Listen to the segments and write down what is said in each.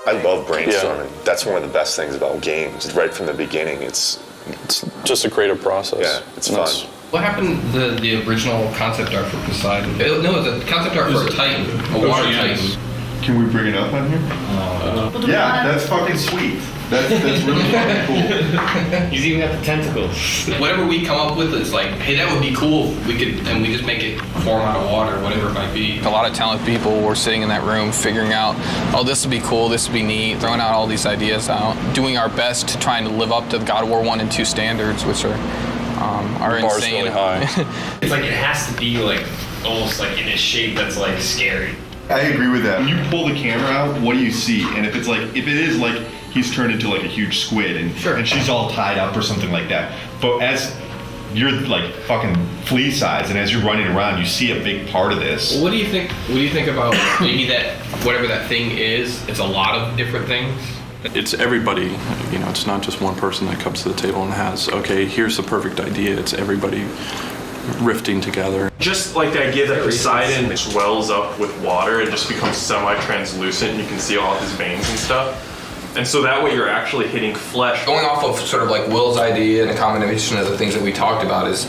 I love brainstorming. Yeah. That's one of the best things about games. Right from the beginning, it's just a creative process. Yeah, it's fun. What happened to the original concept art for Poseidon? No, the concept art for a Titan, a water Titan. Can we bring it up on here? Yeah, that's fucking sweet. That's really fucking cool. He's even got the tentacles. Whatever we come up with, it's like, hey, that would be cool. We could, and we just make it form out of water, whatever it might be. A lot of talented people were sitting in that room figuring out, oh, this would be cool, this would be neat, throwing out all these ideas out, doing our best to trying to live up to the God of War 1 and 2 standards, which are insane. Really high. It's like it has to be like almost like in a shape that's like scary. I agree with that. When you pull the camera out, what do you see? And if it is like he's turned into like a huge squid and she's all tied up or something like that. But as you're like fucking flea size and as you're running around, you see a big part of this. What do you think? What do you think about maybe that whatever that thing is? It's a lot of different things. It's everybody, you know, it's not just one person that comes to the table and has, okay, here's the perfect idea. It's everybody rifting together. Just like the idea that Poseidon swells up with water and just becomes semi-translucent and you can see all of his veins and stuff. And so that way you're actually hitting flesh. Going off of sort of like Will's idea and a combination of the things that we talked about is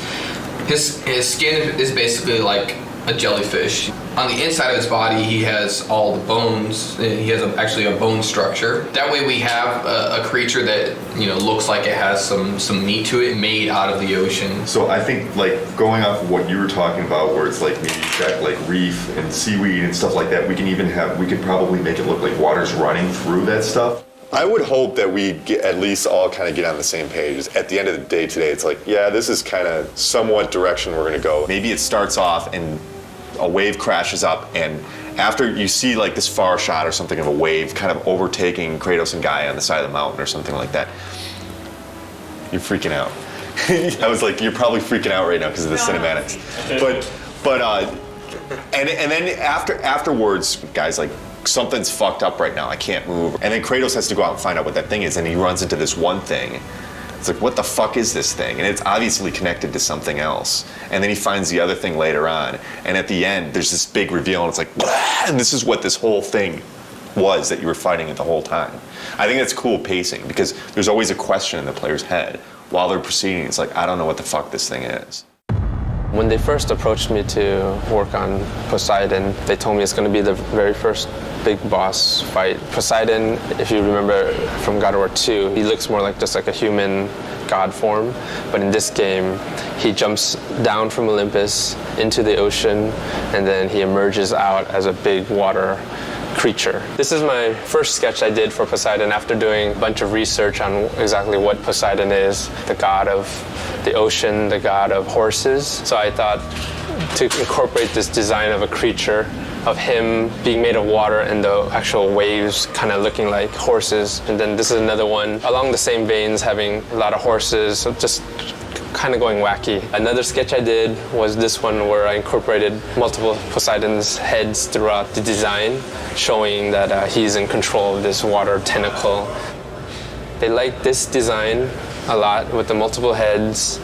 his skin is basically like a jellyfish. On the inside of his body, he has all the bones. He has actually a bone structure. That way we have a creature that, you know, looks like it has some meat to it, made out of the ocean. So I think like going off of what you were talking about, where it's like maybe you've got like reef and seaweed and stuff like that, we could probably make it look like water's running through that stuff. I would hope that we at least all kind of get on the same page. At the end of the day today, it's like, yeah, this is kind of somewhat direction we're gonna go. Maybe it starts off and a wave crashes up, and after you see like this far shot or something of a wave kind of overtaking Kratos and Gaia on the side of the mountain or something like that, you're freaking out. I was like, you're probably freaking out right now because of the cinematics. And then afterwards, guys, like, something's fucked up right now, I can't move. And then Kratos has to go out and find out what that thing is, and he runs into this one thing. It's like, what the fuck is this thing? And it's obviously connected to something else. And then he finds the other thing later on. And at the end, there's this big reveal, and it's like, blah! And this is what this whole thing was that you were fighting it the whole time. I think that's cool pacing, because there's always a question in the player's head while they're proceeding. It's like, I don't know what the fuck this thing is. When they first approached me to work on Poseidon, they told me it's going to be the very first big boss fight. Poseidon, if you remember from God of War 2, he looks more like just like a human god form. But in this game, he jumps down from Olympus into the ocean, and then he emerges out as a big water creature. This is my first sketch I did for Poseidon after doing a bunch of research on exactly what Poseidon is, the god of the ocean, the god of horses. So I thought to incorporate this design of a creature, of him being made of water and the actual waves kind of looking like horses. And then this is another one along the same veins, having a lot of horses, so just kind of going wacky. Another sketch I did was this one where I incorporated multiple Poseidon's heads throughout the design, showing that he's in control of this water tentacle. They liked this design a lot with the multiple heads,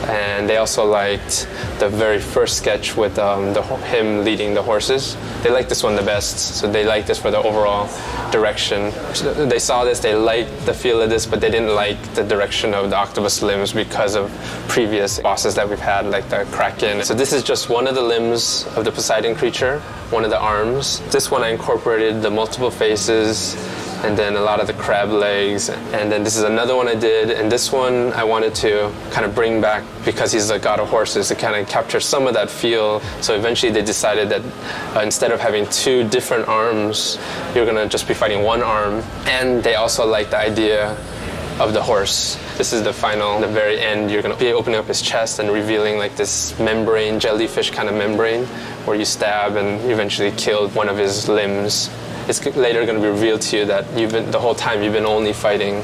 and they also liked the very first sketch with him leading the horses. They liked this one the best, so they liked this for the overall direction. So they saw this, they liked the feel of this, but they didn't like the direction of the octopus limbs because of previous bosses that we've had, like the Kraken. So this is just one of the limbs of the Poseidon creature, one of the arms. This one I incorporated the multiple faces, and then a lot of the crab legs. And then this is another one I did, and this one I wanted to kind of bring back because he's the god of horses to kind of capture some of that feel. So eventually they decided that instead of having two different arms, you're gonna just be fighting one arm. And they also liked the idea of the horse. This is the final, the very end, you're gonna be opening up his chest and revealing like this membrane, jellyfish kind of membrane, where you stab and eventually kill one of his limbs. It's later going to be revealed to you that the whole time you've been only fighting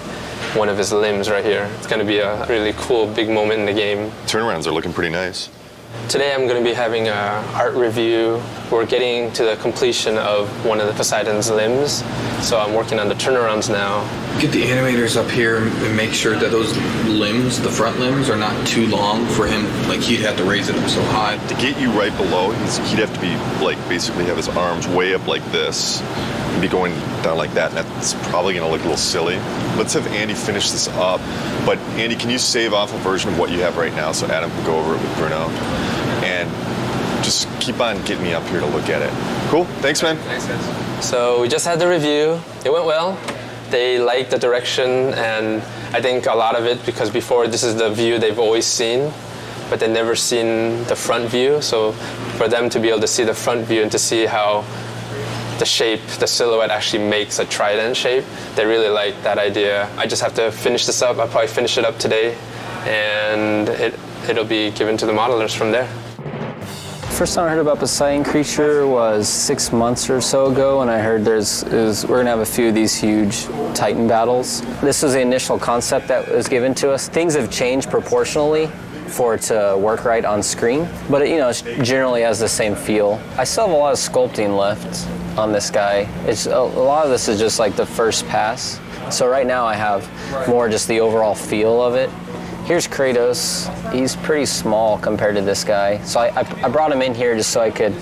one of his limbs right here. It's going to be a really cool, big moment in the game. Turnarounds are looking pretty nice. Today I'm going to be having an art review. We're getting to the completion of one of the Poseidon's limbs, so I'm working on the turnarounds now. Get the animators up here and make sure that those limbs, the front limbs, are not too long for him. Like, he'd have to raise it up so high. To get you right below, he'd have to be like basically have his arms way up like this, be going down like that, and that's probably going to look a little silly. Let's have Andy finish this up. But Andy, can you save off a version of what you have right now so Adam can go over it with Bruno? And just keep on getting me up here to look at it. Cool? Thanks, man. Thanks, guys. So we just had the review. It went well. They liked the direction, and I think a lot of it because before this is the view they've always seen, but they've never seen the front view. So for them to be able to see the front view and to see how the shape, the silhouette actually makes a trident shape, they really like that idea. I just have to finish this up. I'll probably finish it up today, and it'll be given to the modelers from there. First time I heard about Poseidon creature was 6 months or so ago, and I heard we're gonna have a few of these huge Titan battles. This was the initial concept that was given to us. Things have changed proportionally for it to work right on screen, but it generally has the same feel. I still have a lot of sculpting left on this guy. A lot of this is just like the first pass. So right now I have more just the overall feel of it. Here's Kratos. He's pretty small compared to this guy. So I brought him in here just so I could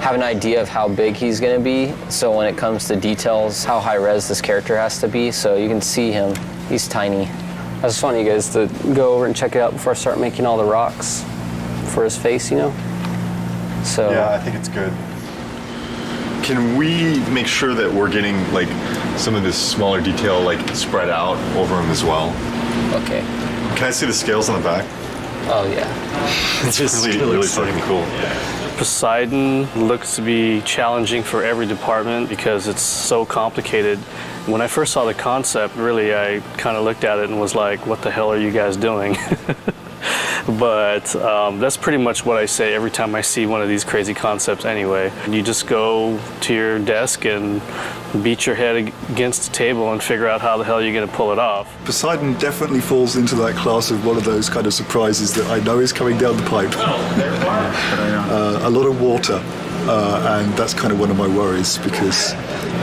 have an idea of how big he's gonna be. So when it comes to details, how high res this character has to be. So you can see him, he's tiny. I just want you guys to go over and check it out before I start making all the rocks for his face, So Yeah, I think it's good. Can we make sure that we're getting like some of this smaller detail like spread out over him as well? Okay. Can I see the scales on the back? Oh yeah. It's really fucking cool. Poseidon looks to be challenging for every department because it's so complicated. When I first saw the concept, really, I kind of looked at it and was like, what the hell are you guys doing? But that's pretty much what I say every time I see one of these crazy concepts anyway. You just go to your desk and beat your head against the table and figure out how the hell you're going to pull it off. Poseidon definitely falls into that class of one of those kind of surprises that I know is coming down the pipe. A lot of water, and that's kind of one of my worries because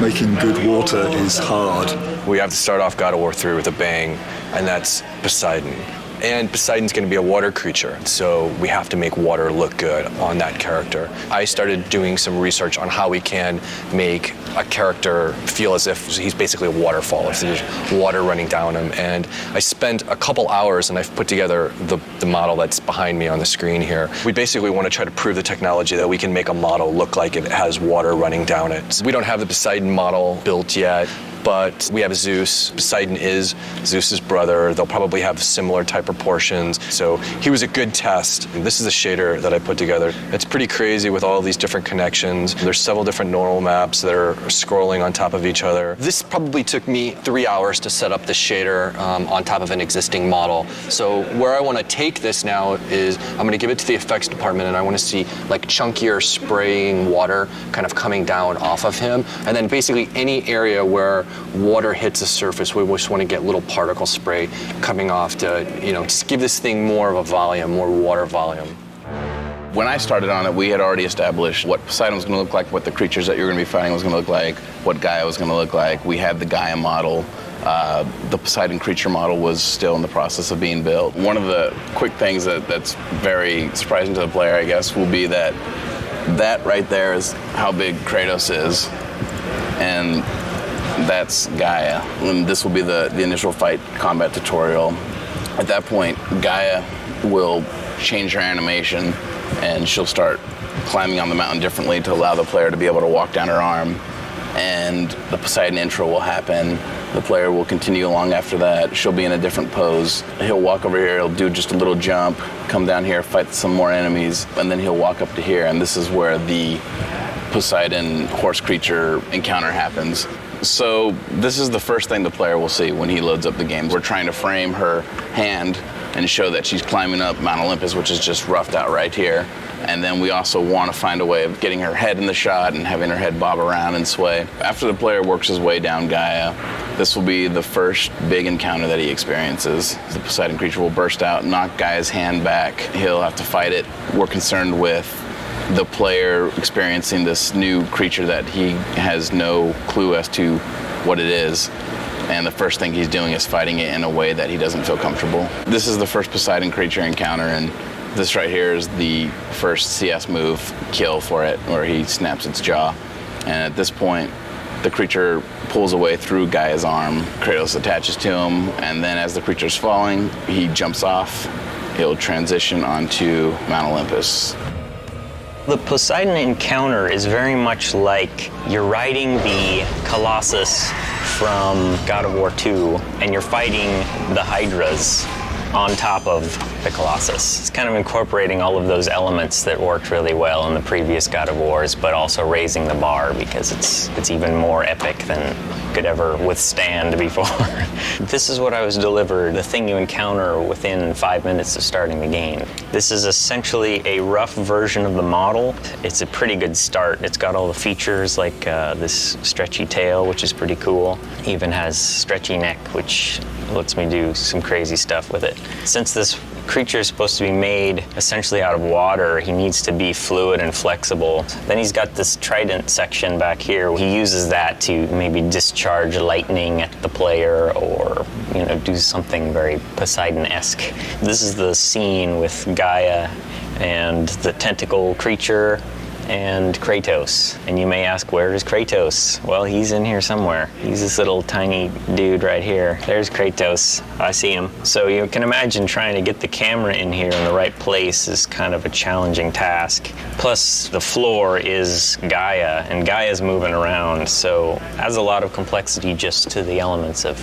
making good water is hard. We have to start off God of War 3 with a bang, and that's Poseidon. And Poseidon's going to be a water creature, so we have to make water look good on that character. I started doing some research on how we can make a character feel as if he's basically a waterfall, if there's water running down him. And I spent a couple hours and I've put together the model that's behind me on the screen here. We basically want to try to prove the technology that we can make a model look like it has water running down it. We don't have the Poseidon model built yet, but we have Zeus. Poseidon is Zeus's brother. They'll probably have similar type proportions. So he was a good test. This is a shader that I put together. It's pretty crazy with all these different connections. There's several different normal maps that are scrolling on top of each other. This probably took me 3 hours to set up the shader on top of an existing model. So where I want to take this now is I'm going to give it to the effects department, and I want to see like chunkier spraying water kind of coming down off of him. And then basically any area where water hits the surface, we just want to get little particle spray coming off to, just give this thing more of a volume, more water volume. When I started on it, we had already established what Poseidon was going to look like, what the creatures that you're going to be fighting was going to look like, what Gaia was going to look like. We had the Gaia model. The Poseidon creature model was still in the process of being built. One of the quick things that's very surprising to the player, I guess, will be that right there is how big Kratos is. And that's Gaia. And this will be the initial fight combat tutorial. At that point, Gaia will change her animation and she'll start climbing on the mountain differently to allow the player to be able to walk down her arm. And the Poseidon intro will happen. The player will continue along after that. She'll be in a different pose. He'll walk over here, he'll do just a little jump, come down here, fight some more enemies, and then he'll walk up to here, and this is where the Poseidon horse creature encounter happens. So this is the first thing the player will see when he loads up the game. We're trying to frame her hand and show that she's climbing up Mount Olympus, which is just roughed out right here. And then we also want to find a way of getting her head in the shot and having her head bob around and sway. After the player works his way down Gaia, this will be the first big encounter that he experiences. The Poseidon creature will burst out, knock Gaia's hand back. He'll have to fight it. We're concerned with the player experiencing this new creature that he has no clue as to what it is. And the first thing he's doing is fighting it in a way that he doesn't feel comfortable. This is the first Poseidon creature encounter, and this right here is the first CS move kill for it, where he snaps its jaw. And at this point, The creature pulls away through Gaia's arm. Kratos attaches to him, and then as the creature's falling, he jumps off. He'll transition onto Mount Olympus. The Poseidon encounter is very much like you're riding the Colossus from God of War 2, and you're fighting the Hydras on top of the Colossus. It's kind of incorporating all of those elements that worked really well in the previous God of Wars, but also raising the bar because it's even more epic than could ever withstand before. This is what I was delivered, the thing you encounter within 5 minutes of starting the game. This is essentially a rough version of the model. It's a pretty good start. It's got all the features like this stretchy tail, which is pretty cool. It even has stretchy neck, which lets me do some crazy stuff with it. Since this creature is supposed to be made essentially out of water, he needs to be fluid and flexible. Then he's got this trident section back here. He uses that to maybe discharge lightning at the player or, do something very Poseidon-esque. This is the scene with Gaia and the tentacle creature and Kratos. And you may ask, where is Kratos? Well, he's in here somewhere. He's this little tiny dude right here. There's Kratos. I see him. So you can imagine trying to get the camera in here in the right place is kind of a challenging task. Plus, the floor is Gaia, and Gaia's moving around, so adds a lot of complexity just to the elements of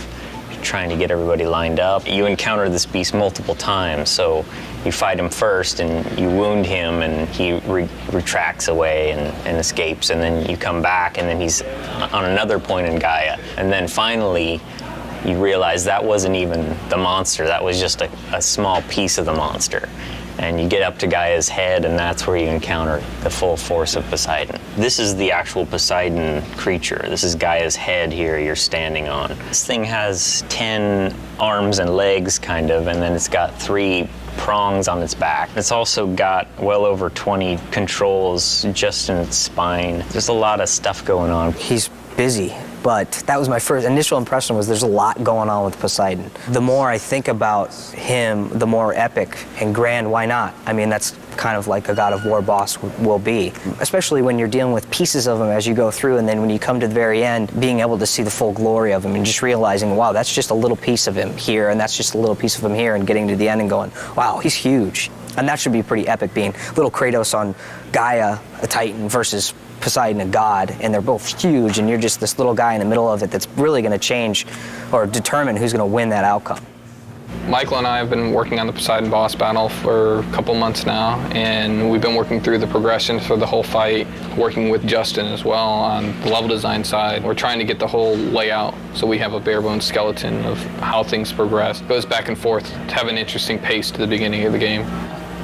trying to get everybody lined up. You encounter this beast multiple times, so you fight him first and you wound him and he retracts away and escapes, and then you come back and then he's on another point in Gaia, and then finally you realize that wasn't even the monster, that was just a small piece of the monster. And you get up to Gaia's head, and that's where you encounter the full force of Poseidon. This is the actual Poseidon creature. This is Gaia's head here you're standing on. This thing has 10 arms and legs, kind of, and then it's got 3 prongs on its back. It's also got well over 20 controls just in its spine. There's a lot of stuff going on. He's busy, but that was my first initial impression was there's a lot going on with Poseidon. The more I think about him, the more epic and grand, why not? I mean, that's kind of like a God of War boss will be, especially when you're dealing with pieces of him as you go through, and then when you come to the very end, being able to see the full glory of him and just realizing, wow, that's just a little piece of him here, and that's just a little piece of him here, and getting to the end and going, wow, he's huge. And that should be pretty epic, being little Kratos on Gaia, a Titan, versus Poseidon, a god, and they're both huge, and you're just this little guy in the middle of it that's really going to change or determine who's going to win that outcome. Michael and I have been working on the Poseidon boss battle for a couple months now, and we've been working through the progression for the whole fight, working with Justin as well on the level design side. We're trying to get the whole layout so we have a bare bones skeleton of how things progress. It goes back and forth to have an interesting pace to the beginning of the game.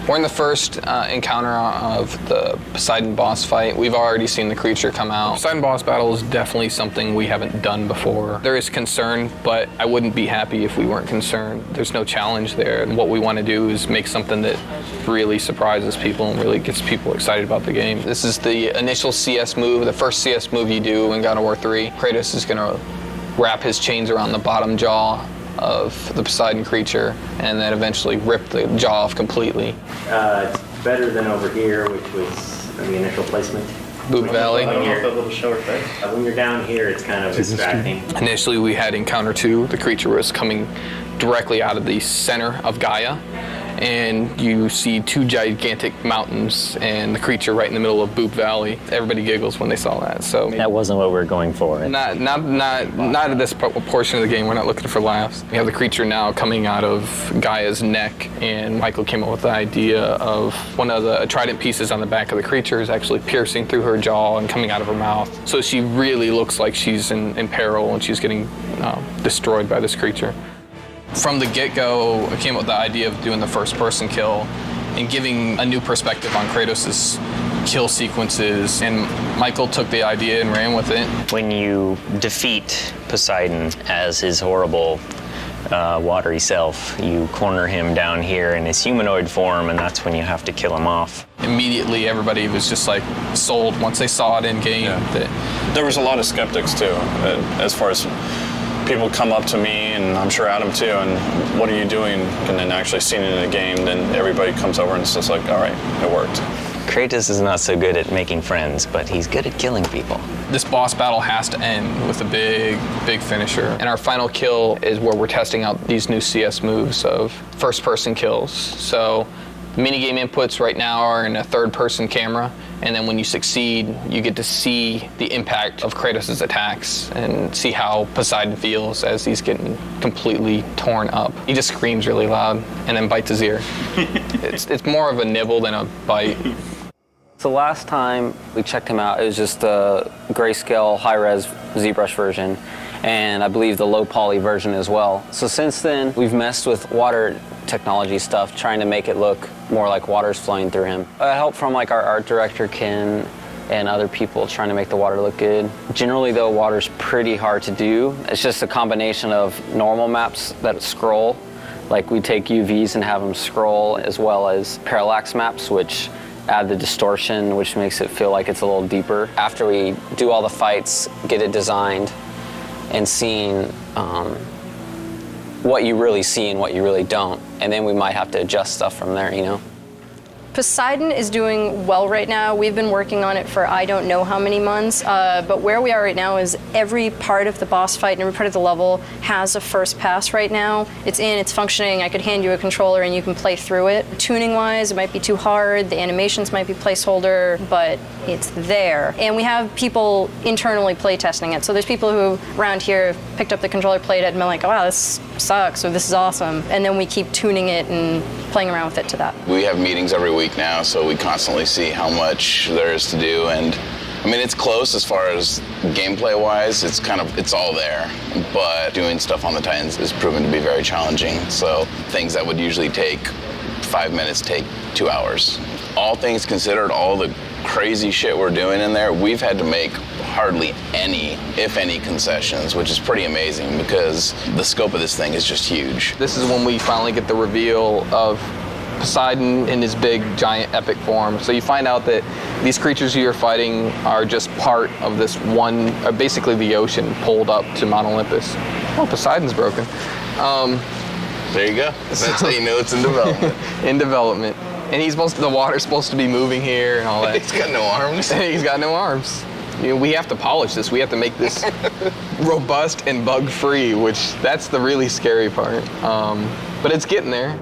We're in the first encounter of the Poseidon boss fight. We've already seen the creature come out. Poseidon boss battle is definitely something we haven't done before. There is concern, but I wouldn't be happy if we weren't concerned. There's no challenge there. And what we want to do is make something that really surprises people and really gets people excited about the game. This is the initial CS move, the first CS move you do in God of War 3. Kratos is going to wrap his chains around the bottom jaw of the Poseidon creature and then eventually rip the jaw off completely. It's better than over here, which was the initial placement. Boob Valley. A little short, but when you're down here, it's kind of distracting. Initially, we had Encounter 2. The creature was coming directly out of the center of Gaia, and you see 2 gigantic mountains and the creature right in the middle of Boob Valley. Everybody giggles when they saw that. So that wasn't what we were going for. Not at this portion of the game. We're not looking for laughs. We have the creature now coming out of Gaia's neck, and Michael came up with the idea of one of the trident pieces on the back of the creature is actually piercing through her jaw and coming out of her mouth. So she really looks like she's in peril and she's getting destroyed by this creature. From the get-go, I came up with the idea of doing the first-person kill and giving a new perspective on Kratos' kill sequences, and Michael took the idea and ran with it. When you defeat Poseidon as his horrible watery self, you corner him down here in his humanoid form, and that's when you have to kill him off. Immediately, everybody was just like sold once they saw it in game. Yeah. There was a lot of skeptics too, as far as people come up to me, and I'm sure Adam too, and what are you doing? And then actually seeing it in a game, then everybody comes over and it's just like, all right, it worked. Kratos is not so good at making friends, but he's good at killing people. this boss battle has to end with a big finisher. And our final kill is where we're testing out these new CS moves of first-person kills. So the minigame inputs right now are in a third-person camera, and then when you succeed, you get to see the impact of Kratos' attacks and see how Poseidon feels as he's getting completely torn up. He just screams really loud and then bites his ear. It's more of a nibble than a bite. So last time we checked him out, it was just the grayscale high-res ZBrush version, and I believe the low poly version as well. So since then, we've messed with water technology stuff, trying to make it look more like water's flowing through him. Help from like our art director, Ken, and other people trying to make the water look good. Generally though, water's pretty hard to do. It's just a combination of normal maps that scroll, like we take UVs and have them scroll, as well as parallax maps, which add the distortion, which makes it feel like it's a little deeper. After we do all the fights, get it designed, and seeing what you really see and what you really don't, and then we might have to adjust stuff from there, you know? Poseidon is doing well right now. We've been working on it for I don't know how many months, but where we are right now is every part of the boss fight and every part of the level has a first pass right now. It's in, it's functioning. I could hand you a controller and you can play through it. Tuning-wise, it might be too hard. The animations might be placeholder, but it's there. And we have people internally play testing it. So there's people who around here picked up the controller, played it, and been like, oh, wow, this sucks, or this is awesome. And then we keep tuning it and playing around with it to that. We have meetings every week now, so we constantly see how much there is to do, and I mean, it's close as far as gameplay-wise. It's all there, but doing stuff on the Titans is proven to be very challenging. So things that would usually take 5 minutes take 2 hours. All things considered, all the crazy shit we're doing in there, we've had to make hardly any, if any, concessions, which is pretty amazing because the scope of this thing is just huge. This is when we finally get the reveal of Poseidon in his big, giant, epic form. So you find out that these creatures you're fighting are just part of this one, basically the ocean pulled up to Mount Olympus. Oh, Poseidon's broken. There you go. That's how you know it's in development. In development. And the water's supposed to be moving here and all that. He's got no arms. He's got no arms. You know, we have to polish this. We have to make this robust and bug-free, which that's the really scary part. But it's getting there.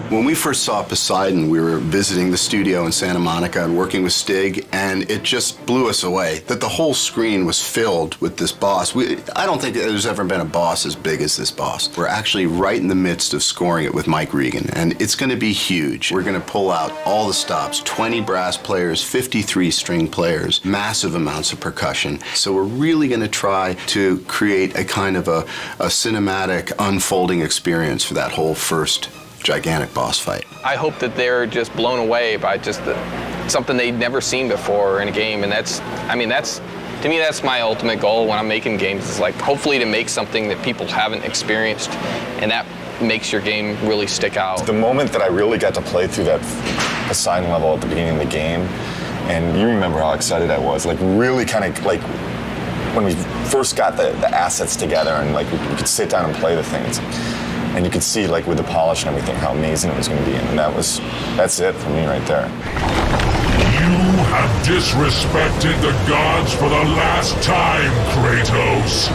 When we first saw Poseidon, we were visiting the studio in Santa Monica and working with Stig, and it just blew us away that the whole screen was filled with this boss. I don't think there's ever been a boss as big as this boss. We're actually right in the midst of scoring it with Mike Regan, and it's going to be huge. We're going to pull out all the stops, 20 brass players, 53 string players, massive amounts of percussion. So we're really going to try to create a kind of a cinematic unfolding experience for that whole first gigantic boss fight. I hope that they're just blown away by just something they'd never seen before in a game, and to me, that's my ultimate goal when I'm making games, is like hopefully to make something that people haven't experienced, and that makes your game really stick out. The moment that I really got to play through that Poseidon level at the beginning of the game, and you remember how excited I was, like really kind of like when we first got the assets together and like we could sit down and play the things. And you could see, like, with the polish and everything, how amazing it was going to be. And that's it for me right there. You have disrespected the gods for the last time, Kratos.